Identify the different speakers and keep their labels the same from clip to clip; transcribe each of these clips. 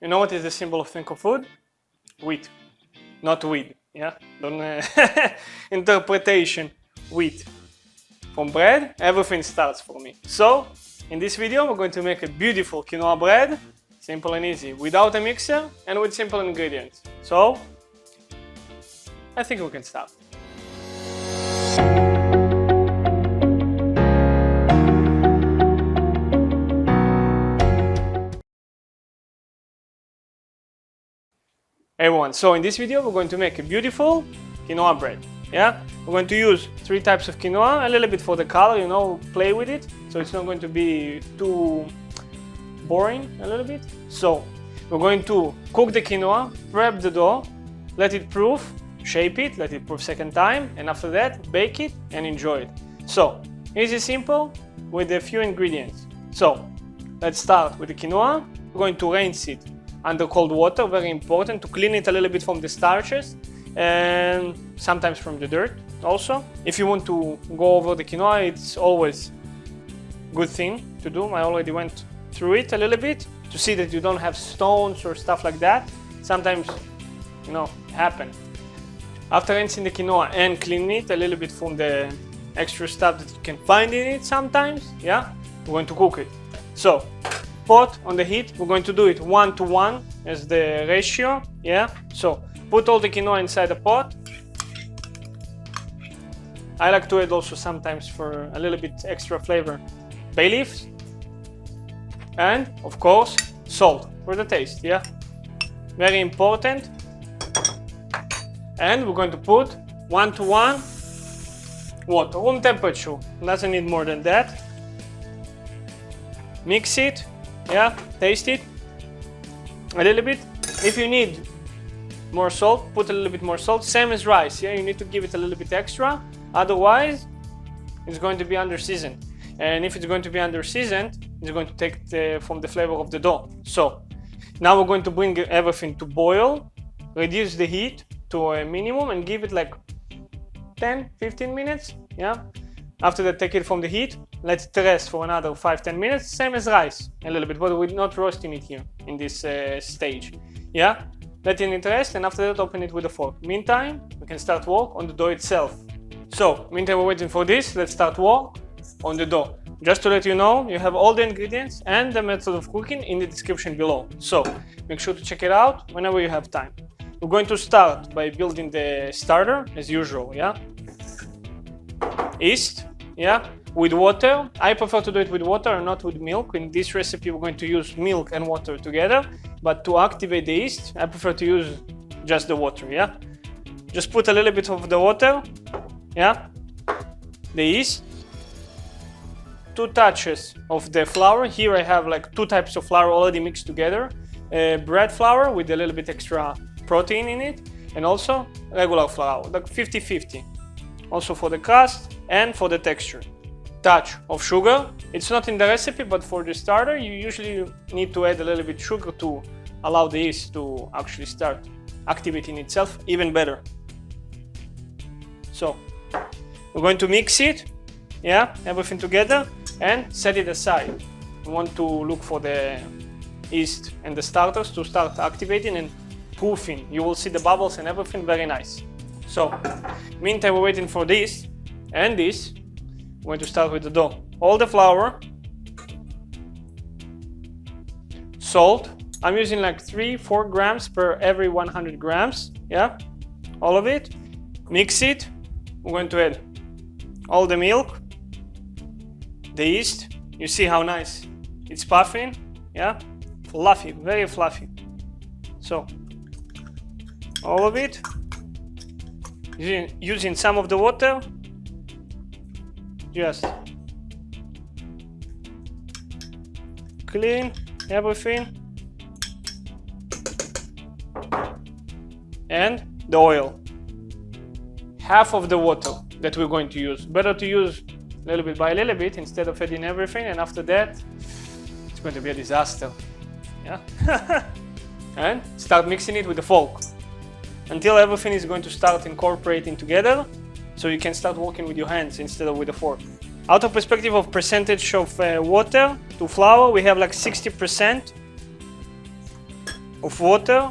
Speaker 1: You know what is the symbol of ThinkOFood? Wheat, not weed. Yeah, don't interpretation. Wheat. From bread, everything starts for me. So, in this video, we're going to make a beautiful quinoa bread, simple and easy, without a mixer and with simple ingredients. So, I think we can start. Hey everyone, so in this video we're going to make a beautiful quinoa bread. Yeah, we're going to use 3 types of quinoa, a little bit for the color, you know, play with it, so it's not going to be too boring a little bit. So we're going to cook the quinoa, prep the dough, let it proof, shape it, let it proof second time, and after that bake it and enjoy it. So easy, simple, with a few ingredients. So let's start with the quinoa. We're going to rinse it under cold water, very important, to clean it a little bit from the starches and sometimes from the dirt also. If you want to go over the quinoa, it's always a good thing to do. I already went through it a little bit to see that you don't have stones or stuff like that. Sometimes, you know, happen. After rinsing the quinoa and cleaning it a little bit from the extra stuff that you can find in it sometimes, yeah, we're going to cook it. So pot on the heat, we're going to do it 1 to 1 as the ratio, yeah. So put all the quinoa inside the pot. I like to add also sometimes for a little bit extra flavor bay leaves, and of course salt for the taste, yeah, very important. And we're going to put 1 to 1 water, room temperature, doesn't need more than that. Mix it. Yeah, taste it a little bit. If you need more salt, put a little bit more salt. Same as rice, yeah, you need to give it a little bit extra, otherwise it's going to be under seasoned. And if it's going to be under seasoned, it's going to take from the flavor of the dough. So now we're going to bring everything to boil, reduce the heat to a minimum and give it like 10-15 minutes, yeah. After that, take it from the heat, let it rest for another 5-10 minutes, same as rice, a little bit, but we're not roasting it here in this stage. Yeah, letting it rest, and after that, open it with a fork. Meantime, we can start work on the dough itself. So, meantime we're waiting for this, let's start work on the dough. Just to let you know, you have all the ingredients and the method of cooking in the description below. So, make sure to check it out whenever you have time. We're going to start by building the starter, as usual, yeah? Yeast. Yeah, with water. I prefer to do it with water and not with milk. In this recipe, we're going to use milk and water together. But to activate the yeast, I prefer to use just the water, yeah? Just put a little bit of the water, yeah? The yeast. 2 touches of the flour. Here I have like 2 types of flour already mixed together. Bread flour with a little bit extra protein in it. And also regular flour, like 50-50. Also for the crust and for the texture. Touch of sugar. It's not in the recipe, but for the starter you usually need to add a little bit sugar to allow the yeast to actually start activating itself even better. So we're going to mix it, yeah, everything together, and set it aside. We want to look for the yeast and the starters to start activating and proofing. You will see the bubbles and everything, very nice. So, meantime we're waiting for this and this. We're going to start with the dough. All the flour, salt. I'm using like 3-4 grams per every 100 grams. Yeah, all of it. Mix it. We're going to add all the milk, the yeast. You see how nice it's puffing. Yeah, fluffy, very fluffy. So, all of it. Using some of the water, just clean everything, and the oil, half of the water that we're going to use. Better to use a little bit by a little bit instead of adding everything, and after that it's going to be a disaster, yeah. And start mixing it with a fork until everything is going to start incorporating together, so you can start working with your hands instead of with a fork. Out of perspective of percentage of water to flour, we have like 60%. of water.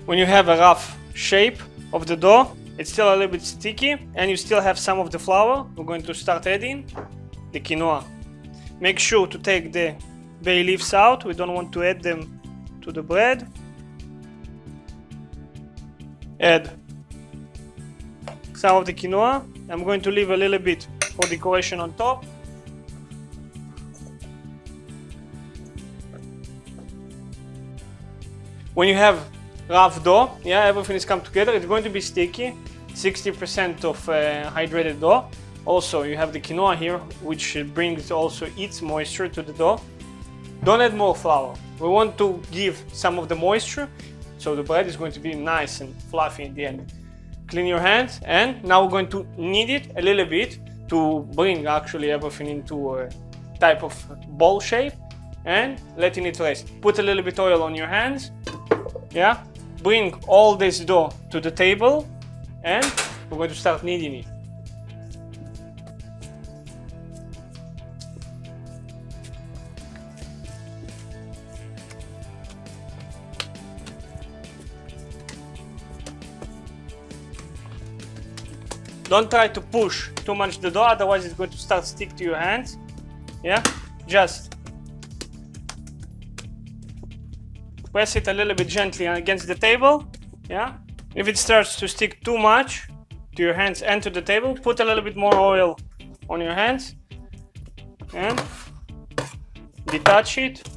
Speaker 1: When you have a rough shape of the dough, it's still a little bit sticky and you still have some of the flour, we're going to start adding the quinoa. Make sure to take the bay leaves out, we don't want to add them to the bread. Add some of the quinoa. I'm going to leave a little bit for decoration on top. When you have rough dough, yeah, everything is come together, it's going to be sticky. 60% of hydrated dough. Also, you have the quinoa here, which brings also its moisture to the dough. Don't add more flour. We want to give some of the moisture, so the bread is going to be nice and fluffy in the end. Clean your hands, and now we're going to knead it a little bit to bring actually everything into a type of ball shape and letting it rest. Put a little bit oil on your hands, yeah? Bring all this dough to the table and we're going to start kneading it. Don't try to push too much the dough, otherwise it's going to start stick to your hands. Yeah, just press it a little bit gently against the table. Yeah, if it starts to stick too much to your hands and to the table, put a little bit more oil on your hands and detach it.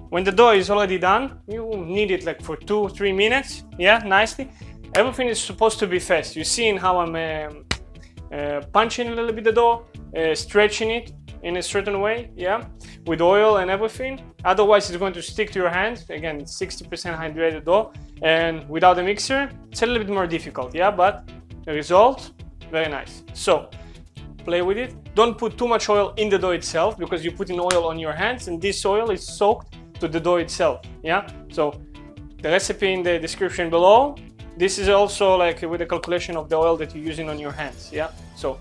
Speaker 1: When the dough is already done, you knead it like for 2-3 minutes, yeah, nicely. Everything is supposed to be fast. You're seeing how I'm punching a little bit the dough, stretching it in a certain way, yeah, with oil and everything. Otherwise, it's going to stick to your hands. Again, it's 60% hydrated dough, and without a mixer, it's a little bit more difficult, yeah, but the result, very nice. So, play with it. Don't put too much oil in the dough itself, because you're putting oil on your hands, and this oil is soaked to the dough itself, yeah? So the recipe in the description below. This is also like with the calculation of the oil that you're using on your hands, yeah? So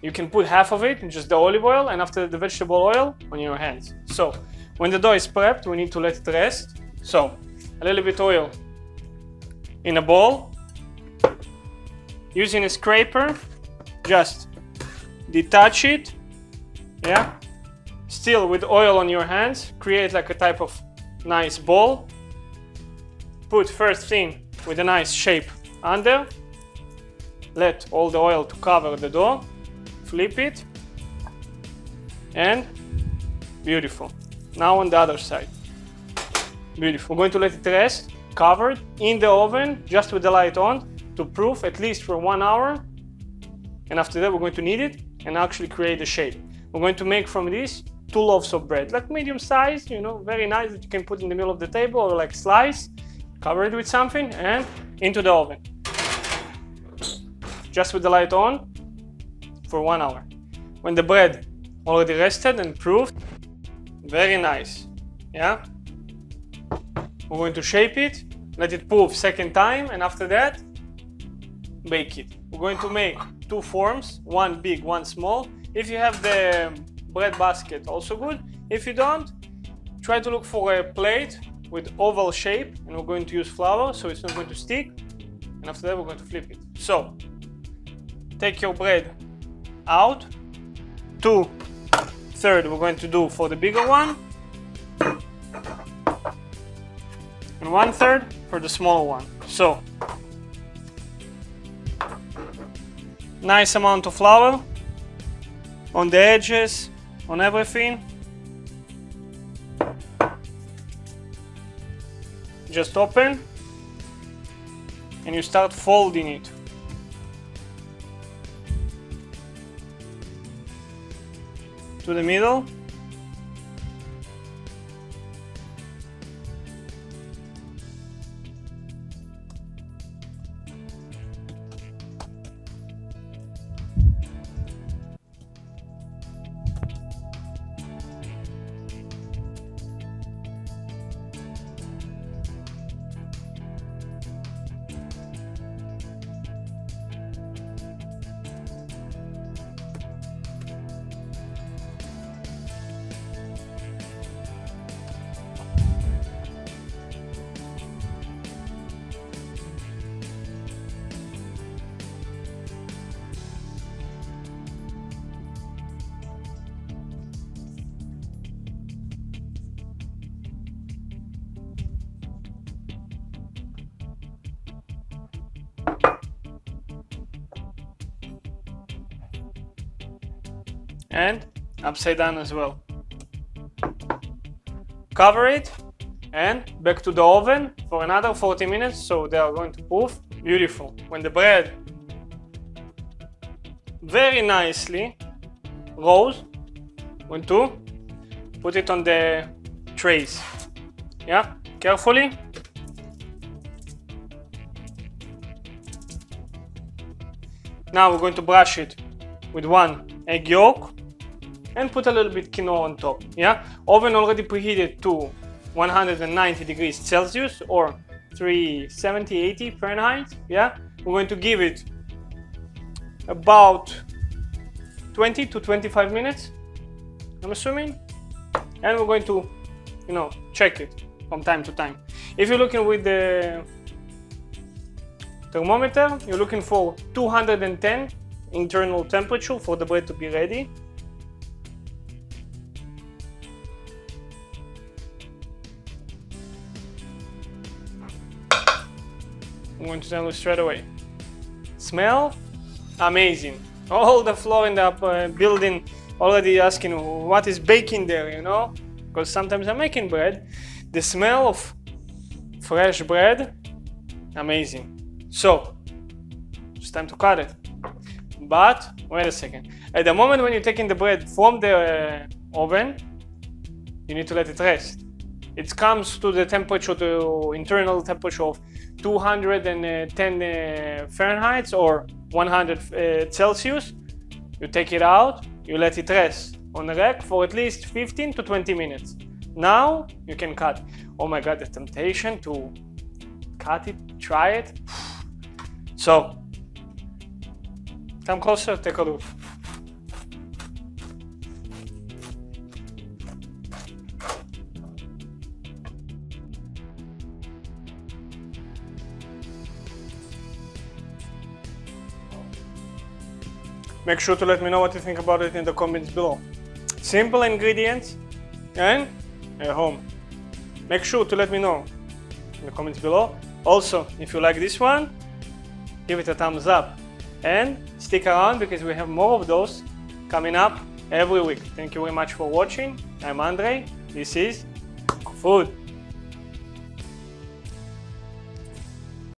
Speaker 1: you can put half of it in just the olive oil and after the vegetable oil on your hands. So when the dough is prepped, we need to let it rest. So a little bit oil in a bowl. Using a scraper, just detach it, yeah? Still with oil on your hands, create like a type of nice ball. Put first thing with a nice shape under. Let all the oil to cover the dough. Flip it. And beautiful. Now on the other side. Beautiful. We're going to let it rest, covered in the oven, just with the light on, to proof at least for 1 hour. And after that, we're going to knead it and actually create the shape. We're going to make from this 2 loaves of bread, like medium size, you know, very nice, that you can put in the middle of the table or like slice, cover it with something and into the oven. Just with the light on for 1 hour. When the bread already rested and proofed, very nice, yeah? We're going to shape it, let it proof second time, and after that, bake it. We're going to make 2 forms, one big, one small. If you have the bread basket, also good. If you don't, try to look for a plate with oval shape, and we're going to use flour so it's not going to stick, and after that we're going to flip it. So take your bread out. 2/3 we're going to do for the bigger one, and 1/3 for the smaller one. So nice amount of flour on the edges, on everything. Just open and you start folding it. To the middle. and upside down as well. Cover it and back to the oven for another 40 minutes, so they are going to proof. Beautiful. When the bread very nicely rose, going to put it on the trays. Yeah, carefully. Now we're going to brush it with 1 egg yolk and put a little bit quinoa on top. Yeah, oven already preheated to 190 degrees Celsius or 370-80 Fahrenheit. Yeah, we're going to give it about 20 to 25 minutes, I'm assuming, and we're going to, check it from time to time. If you're looking with the thermometer, you're looking for 210 internal temperature for the bread to be ready. I'm going to tell you straight away. Smell amazing. All the floor in the building already asking what is baking there, because sometimes I'm making bread. The smell of fresh bread, amazing. So it's time to cut it. But wait a second. At the moment when you're taking the bread from the oven, you need to let it rest. It comes to the temperature, the internal temperature of 210 Fahrenheit or 100 Celsius. You take it out, you let it rest on the rack for at least 15 to 20 minutes. Now you can cut. Oh my God, the temptation to cut it, try it. So, come closer, take a look. Make sure to let me know what you think about it in the comments below. Simple ingredients and at home. Make sure to let me know in the comments below. Also, if you like this one, give it a thumbs up and stick around because we have more of those coming up every week. Thank you very much for watching. I'm Andre. This is ThinkOFood.